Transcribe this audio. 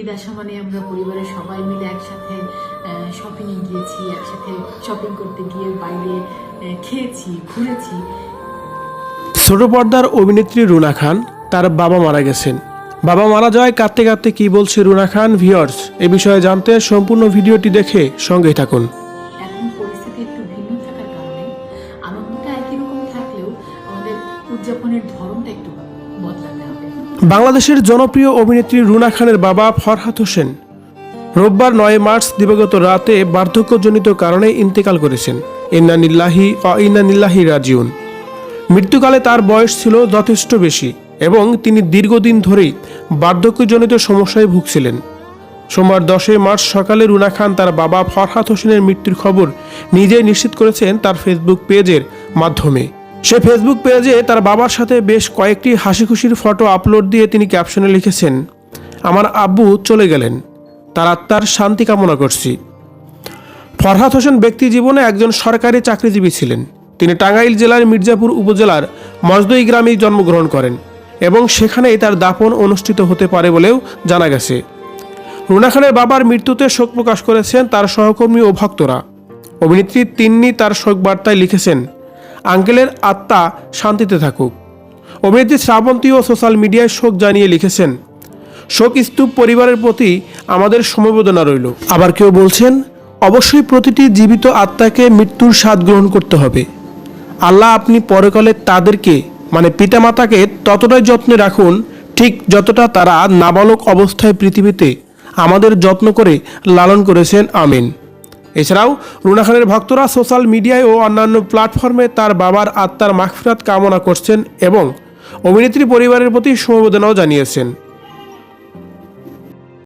ঈদ আসা মানে আমরা পরিবারের সবাই মিলে একসাথে শপিং এ গিয়েছি, একসাথে শপিং করতে গিয়ে বাইরে খেয়েছি, ঘুরেছি। ছোট পর্দার অভিনেত্রী রুনা খান তার বাবা মারা গেছেন। বাবা মারা যাওয়ায় কাঁদতে কাঁদতে কি বলছে রুনা খান, ভিউয়ার্স এ বিষয়ে জানতে সম্পূর্ণ ভিডিওটি দেখে সঙ্গেই থাকুন। এখন পরিস্থিতি একটু ভিন্ন থাকার কারণে আনন্দটা একই রকম থাকলেও আমাদের উদযাপনের ধরনটা একটু বদলাতে হবে। বাংলাদেশের জনপ্রিয় অভিনেত্রী রুনা খানের বাবা ফরহাদ হোসেন রোববার 9 মার্চ দিবাগত রাতে বার্ধক্যজনিত কারণে ইন্তেকাল করেছেন। ইন্না লিল্লাহি ওয়া ইন্না ইলাইহি রাজিউন। মৃত্যুকালে তার বয়স ছিল যথেষ্ট বেশি এবং তিনি দীর্ঘদিন ধরেই বার্ধক্যজনিত সমস্যায় ভুগছিলেন। সোমবার 10 মার্চ সকালে রুনা খান তার বাবা ফরহাদ হোসেনের মৃত্যুর খবর নিজেই নিশ্চিত করেছেন তার ফেসবুক পেজের মাধ্যমে। সে ফেসবুক পেজে তার বাবার সাথে বেশ কয়েকটি হাসিখুশির ফটো আপলোড দিয়ে তিনি ক্যাপশনে লিখেছেন, আমার আব্বু চলে গেলেন, তার আত্মার শান্তি কামনা করছি। ফরহাদ হোসেন ব্যক্তি জীবনে একজন সরকারি চাকরিজীবী ছিলেন। তিনি টাঙ্গাইল জেলার মির্জাপুর উপজেলার মজদই গ্রামেই জন্মগ্রহণ করেন এবং সেখানেই তার দাফন অনুষ্ঠিত হতে পারে বলেও জানা গেছে। রুনা খানের বাবার মৃত্যুতে শোক প্রকাশ করেছেন তার সহকর্মী ও ভক্তরা। অভিনেত্রী তিন্নি তার শোক বার্তায় লিখেছেন, আঙ্কেলের আত্মা শান্তিতে থাকুক। অভিনেত্রী শ্রাবন্তীও সোশ্যাল মিডিয়ায় শোক জানিয়ে লিখেছেন, শোক স্তূপ পরিবারের প্রতি আমাদের সমবেদনা রইল। আবার কেউ বলছেন, অবশ্যই প্রতিটি জীবিত আত্মাকে মৃত্যুর স্বাদ গ্রহণ করতে হবে। আল্লাহ আপনি পরকালে তাদেরকে মানে পিতামাতাকে ততটাই যত্নে রাখুন ঠিক যতটা তারা নাবালক অবস্থায় পৃথিবীতে আমাদের যত্ন করে লালন করেছেন, আমিন। এছাড়াও রুনা খানের ভক্তরা সোশ্যাল মিডিয়ায় ও অন্যান্য প্ল্যাটফর্মে তার বাবার আত্মার মাগফিরাত কামনা করছেন এবং অভিনেত্রী পরিবারের প্রতি সমবেদনাও জানিয়েছেন।